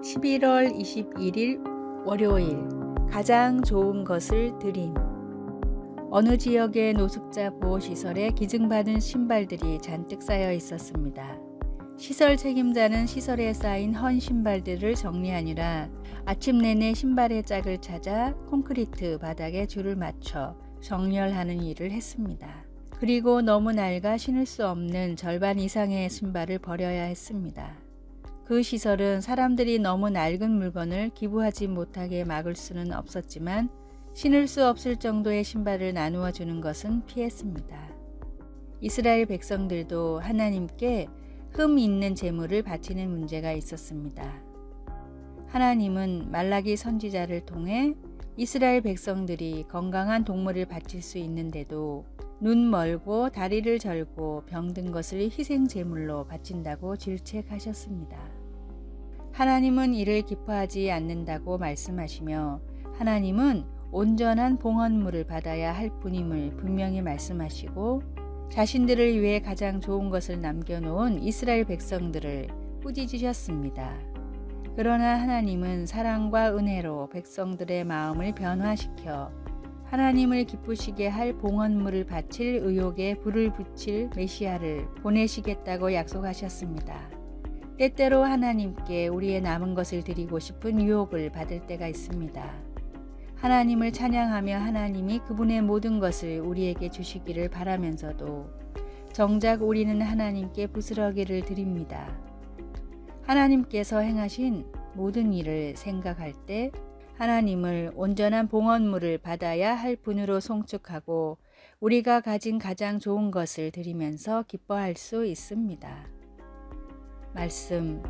11월 21일 월요일 가장 좋은 것을 드림. 어느 지역의 노숙자 보호시설에 기증받은 신발들이 잔뜩 쌓여 있었습니다. 시설 책임자는 시설에 쌓인 헌 신발들을 정리하느라 아침 내내 신발의 짝을 찾아 콘크리트 바닥에 줄을 맞춰 정렬하는 일을 했습니다. 그리고 너무 낡아 신을 수 없는 절반 이상의 신발을 버려야 했습니다. 그 시설은 사람들이 너무 낡은 물건을 기부하지 못하게 막을 수는 없었지만 신을 수 없을 정도의 신발을 나누어 주는 것은 피했습니다. 이스라엘 백성들도 하나님께 흠 있는 제물을 바치는 문제가 있었습니다. 하나님은 말라기 선지자를 통해 이스라엘 백성들이 건강한 동물을 바칠 수 있는데도 눈 멀고 다리를 절고 병든 것을 희생 제물로 바친다고 질책하셨습니다. 하나님은 이를 기뻐하지 않는다고 말씀하시며 하나님은 온전한 봉헌물을 받아야 할 분임을 분명히 말씀하시고 자신들을 위해 가장 좋은 것을 남겨놓은 이스라엘 백성들을 꾸짖으셨습니다. 그러나 하나님은 사랑과 은혜로 백성들의 마음을 변화시켜 하나님을 기쁘시게 할 봉헌물을 바칠 의욕에 불을 붙일 메시아를 보내시겠다고 약속하셨습니다. 때때로 하나님께 우리의 남은 것을 드리고 싶은 유혹을 받을 때가 있습니다. 하나님을 찬양하며 하나님이 그분의 모든 것을 우리에게 주시기를 바라면서도 정작 우리는 하나님께 부스러기를 드립니다. 하나님께서 행하신 모든 일을 생각할 때 하나님을 온전한 봉헌물을 받아야 할 분으로 송축하고 우리가 가진 가장 좋은 것을 드리면서 기뻐할 수 있습니다. 말씀.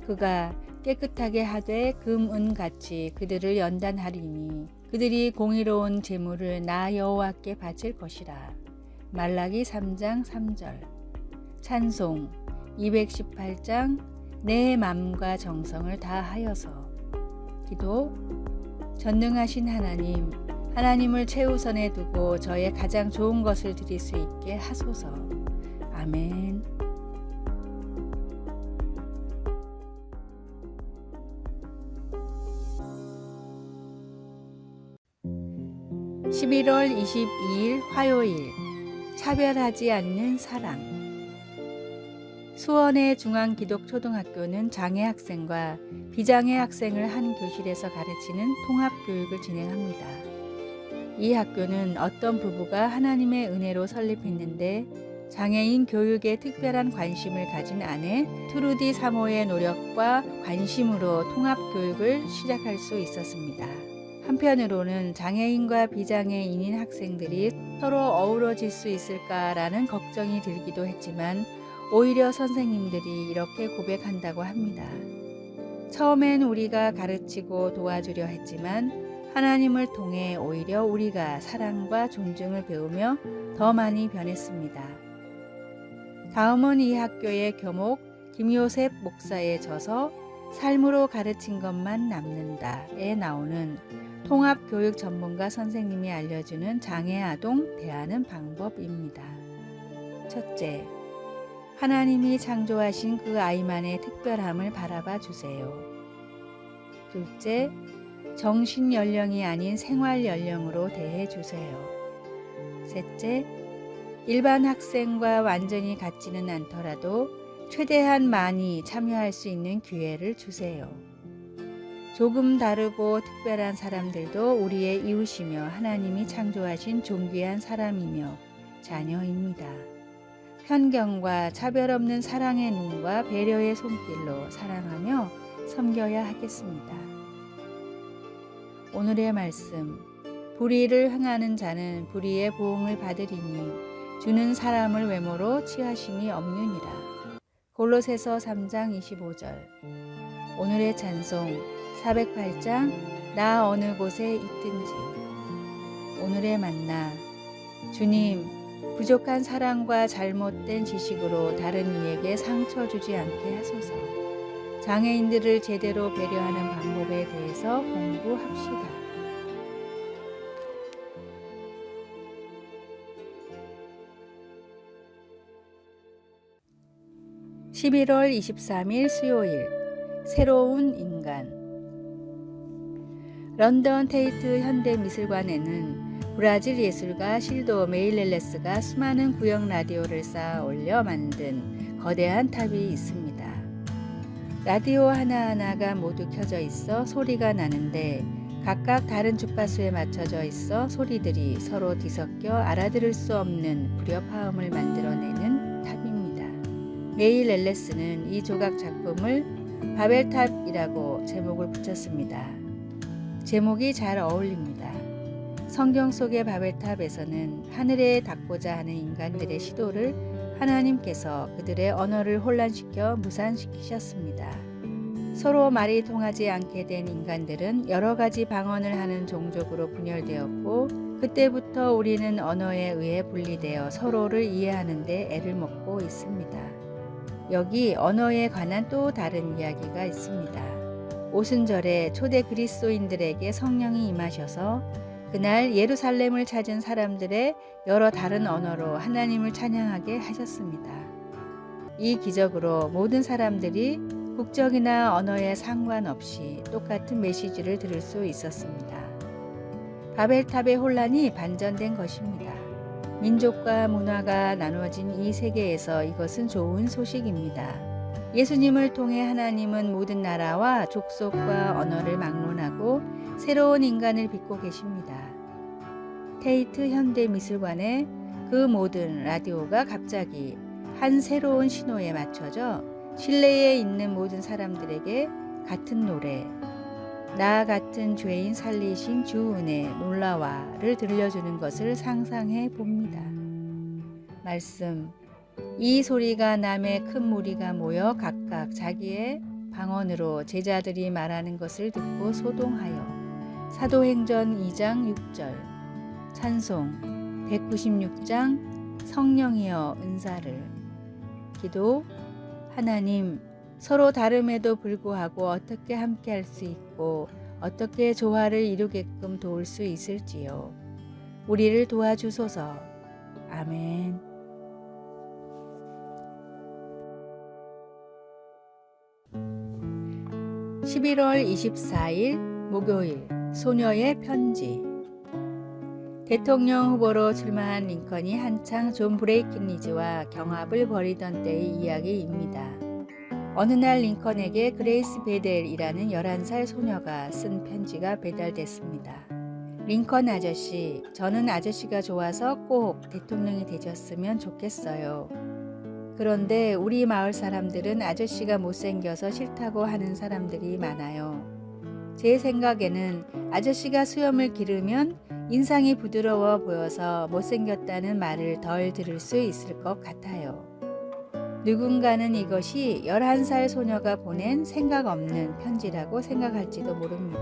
그가 깨끗하게 하되 금, 은 같이 그들을 연단하리니 그들이 공의로운 제물을 나 여호와께 바칠 것이라. 말라기 3장 3절. 찬송 218장 내 맘과 정성을 다하여서. 기도. 전능하신 하나님, 하나님을 최우선에 두고 저의 가장 좋은 것을 드릴 수 있게 하소서. 아멘. 11월 22일 화요일 차별하지 않는 사랑. 수원의 중앙기독초등학교는 장애 학생과 비장애 학생을 한 교실에서 가르치는 통합교육을 진행합니다. 이 학교는 어떤 부부가 하나님의 은혜로 설립했는데 장애인 교육에 특별한 관심을 가진 아내 트루디 사모의 노력과 관심으로 통합교육을 시작할 수 있었습니다. 한편으로는 장애인과 비장애인인 학생들이 서로 어우러질 수 있을까라는 걱정이 들기도 했지만 오히려 선생님들이 이렇게 고백한다고 합니다. 처음엔 우리가 가르치고 도와주려 했지만 하나님을 통해 오히려 우리가 사랑과 존중을 배우며 더 많이 변했습니다. 다음은 이 학교의 교목 김요셉 목사의 저서 삶으로 가르친 것만 남는다에 나오는 통합교육 전문가 선생님이 알려주는 장애아동 대하는 방법입니다. 첫째, 하나님이 창조하신 그 아이만의 특별함을 바라봐 주세요. 둘째, 정신 연령이 아닌 생활 연령으로 대해 주세요. 셋째, 일반 학생과 완전히 같지는 않더라도 최대한 많이 참여할 수 있는 기회를 주세요. 조금 다르고 특별한 사람들도 우리의 이웃이며 하나님이 창조하신 존귀한 사람이며 자녀입니다. 편견과 차별 없는 사랑의 눈과 배려의 손길로 사랑하며 섬겨야 하겠습니다. 오늘의 말씀. 불의를 행하는 자는 불의의 보응을 받으리니 주는 사람을 외모로 취하심이 없느니라. 골로새서 3장 25절. 오늘의 찬송 408장 나 어느 곳에 있든지. 오늘의 만나. 주님, 부족한 사랑과 잘못된 지식으로 다른 이에게 상처 주지 않게 하소서. 장애인들을 제대로 배려하는 방법에 대해서 공부합시다. 11월 23일 수요일 새로운 인간. 런던 테이트 현대미술관에는 브라질 예술가 실도 메일렐레스가 수많은 구형 라디오를 쌓아 올려 만든 거대한 탑이 있습니다. 라디오 하나하나가 모두 켜져 있어 소리가 나는데 각각 다른 주파수에 맞춰져 있어 소리들이 서로 뒤섞여 알아들을 수 없는 불협화음을 만들어내는 탑입니다. 메일렐레스는 이 조각 작품을 바벨탑이라고 제목을 붙였습니다. 제목이 잘 어울립니다. 성경 속의 바벨탑에서는 하늘에 닿고자 하는 인간들의 시도를 하나님께서 그들의 언어를 혼란시켜 무산시키셨습니다. 서로 말이 통하지 않게 된 인간들은 여러 가지 방언을 하는 종족으로 분열되었고 그때부터 우리는 언어에 의해 분리되어 서로를 이해하는 데 애를 먹고 있습니다. 여기 언어에 관한 또 다른 이야기가 있습니다. 오순절에 초대 그리스도인들에게 성령이 임하셔서 그날 예루살렘을 찾은 사람들의 여러 다른 언어로 하나님을 찬양하게 하셨습니다. 이 기적으로 모든 사람들이 국적이나 언어에 상관없이 똑같은 메시지를 들을 수 있었습니다. 바벨탑의 혼란이 반전된 것입니다. 민족과 문화가 나누어진 이 세계에서 이것은 좋은 소식입니다. 예수님을 통해 하나님은 모든 나라와 족속과 언어를 막론하고 새로운 인간을 빚고 계십니다. 테이트 현대미술관의 그 모든 라디오가 갑자기 한 새로운 신호에 맞춰져 실내에 있는 모든 사람들에게 같은 노래, 나 같은 죄인 살리신 주 은혜 놀라와를 들려주는 것을 상상해 봅니다. 말씀. 이 소리가 남의 큰 무리가 모여 각각 자기의 방언으로 제자들이 말하는 것을 듣고 소동하여. 사도행전 2장 6절. 찬송 196장 성령이여 은사를. 기도. 하나님, 서로 다름에도 불구하고 어떻게 함께 할 수 있고 어떻게 조화를 이루게끔 도울 수 있을지요. 우리를 도와주소서. 아멘. 11월 24일 목요일 소녀의 편지. 대통령 후보로 출마한 링컨이 한창 존 브레이키니즈와 경합을 벌이던 때의 이야기입니다. 어느 날 링컨에게 그레이스 베델이라는 11살 소녀가 쓴 편지가 배달됐습니다. 링컨 아저씨, 저는 아저씨가 좋아서 꼭 대통령이 되셨으면 좋겠어요. 그런데 우리 마을 사람들은 아저씨가 못생겨서 싫다고 하는 사람들이 많아요. 제 생각에는 아저씨가 수염을 기르면 인상이 부드러워 보여서 못생겼다는 말을 덜 들을 수 있을 것 같아요. 누군가는 이것이 11살 소녀가 보낸 생각 없는 편지라고 생각할지도 모릅니다.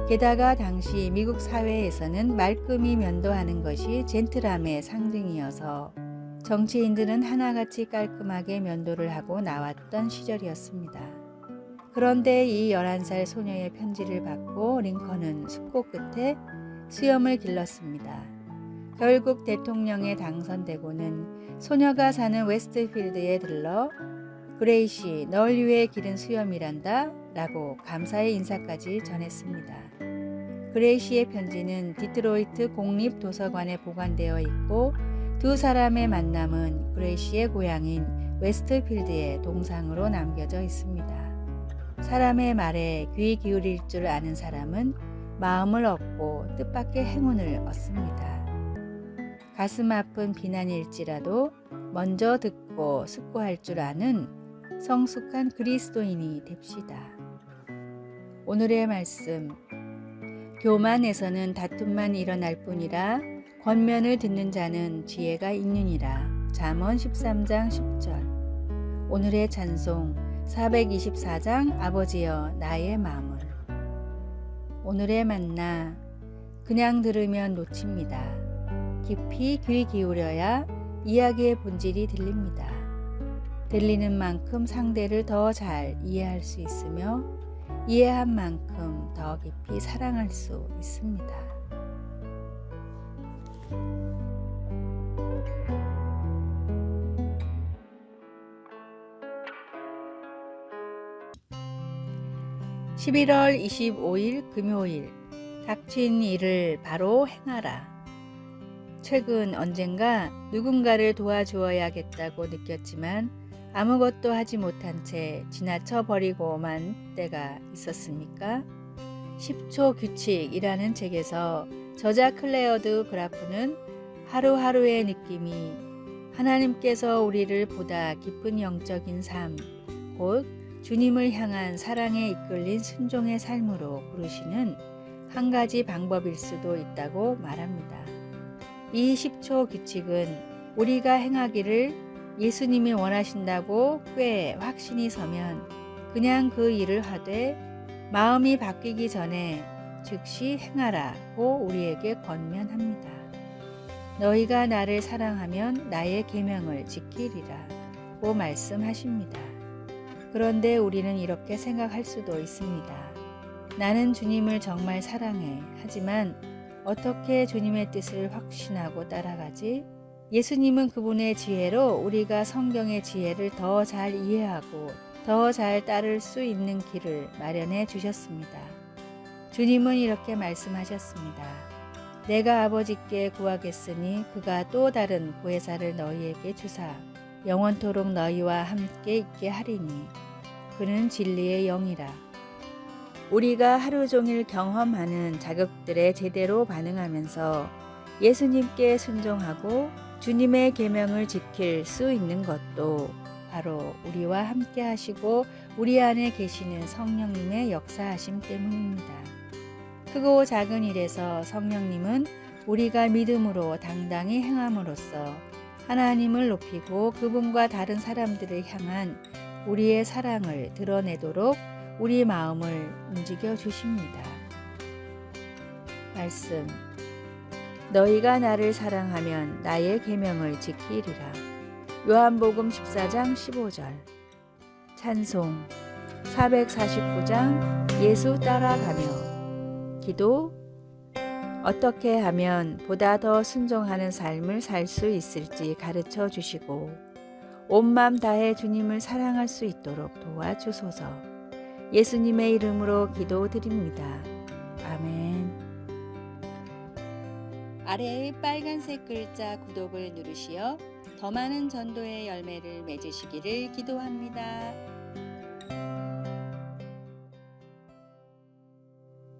게다가 당시 미국 사회에서는 말끔히 면도하는 것이 젠틀함의 상징이어서 정치인들은 하나같이 깔끔하게 면도를 하고 나왔던 시절이었습니다. 그런데 이 11살 소녀의 편지를 받고 링컨은 숙고 끝에 수염을 길렀습니다. 결국 대통령에 당선되고는 소녀가 사는 웨스트필드에 들러 그레이시, 널 위해 기른 수염이란다 라고 감사의 인사까지 전했습니다. 그레이시의 편지는 디트로이트 공립도서관에 보관되어 있고 두 사람의 만남은 그레이시의 고향인 웨스트필드의 동상으로 남겨져 있습니다. 사람의 말에 귀 기울일 줄 아는 사람은 마음을 얻고 뜻밖의 행운을 얻습니다. 가슴 아픈 비난일지라도 먼저 듣고 숙고할 줄 아는 성숙한 그리스도인이 됩시다. 오늘의 말씀. 교만에서는 다툼만 일어날 뿐이라 권면을 듣는 자는 지혜가 있느니라. 잠언 13장 10절. 오늘의 찬송 424장 아버지여 나의 마음을. 오늘의 만나. 그냥 들으면 놓칩니다. 깊이 귀 기울여야 이야기의 본질이 들립니다. 들리는 만큼 상대를 더 잘 이해할 수 있으며 이해한 만큼 더 깊이 사랑할 수 있습니다. 11월 25일 금요일, 닥친 일을 바로 행하라. 최근 언젠가 누군가를 도와주어야겠다고 느꼈지만 아무것도 하지 못한 채 지나쳐 버리고만 때가 있었습니까? 10초 규칙이라는 책에서 저자 클레어드 그라프는 하루하루의 느낌이 하나님께서 우리를 보다 깊은 영적인 삶, 곧 주님을 향한 사랑에 이끌린 순종의 삶으로 부르시는 한 가지 방법일 수도 있다고 말합니다. 이 10초 규칙은 우리가 행하기를 예수님이 원하신다고 꽤 확신이 서면 그냥 그 일을 하되 마음이 바뀌기 전에 즉시 행하라고 우리에게 권면합니다. 너희가 나를 사랑하면 나의 계명을 지키리라고 말씀하십니다. 그런데 우리는 이렇게 생각할 수도 있습니다. 나는 주님을 정말 사랑해. 하지만 어떻게 주님의 뜻을 확신하고 따라가지? 예수님은 그분의 지혜로 우리가 성경의 지혜를 더 잘 이해하고 더 잘 따를 수 있는 길을 마련해 주셨습니다. 주님은 이렇게 말씀하셨습니다. 내가 아버지께 구하겠으니 그가 또 다른 보혜사를 너희에게 주사 영원토록 너희와 함께 있게 하리니 그는 진리의 영이라. 우리가 하루 종일 경험하는 자극들에 제대로 반응하면서 예수님께 순종하고 주님의 계명을 지킬 수 있는 것도 바로 우리와 함께 하시고 우리 안에 계시는 성령님의 역사하심 때문입니다. 크고 작은 일에서 성령님은 우리가 믿음으로 당당히 행함으로써 하나님을 높이고 그분과 다른 사람들을 향한 우리의 사랑을 드러내도록 우리 마음을 움직여 주십니다. 말씀. 너희가 나를 사랑하면 나의 계명을 지키리라. 요한복음 14장 15절. 찬송 449장 예수 따라가며. 기도. 어떻게 하면 보다 더 순종하는 삶을 살 수 있을지 가르쳐 주시고 온 마음 다해 주님을 사랑할 수 있도록 도와주소서. 예수님의 이름으로 기도드립니다. 아멘. 아래의 빨간색 글자 구독을 누르시어 더 많은 전도의 열매를 맺으시기를 기도합니다.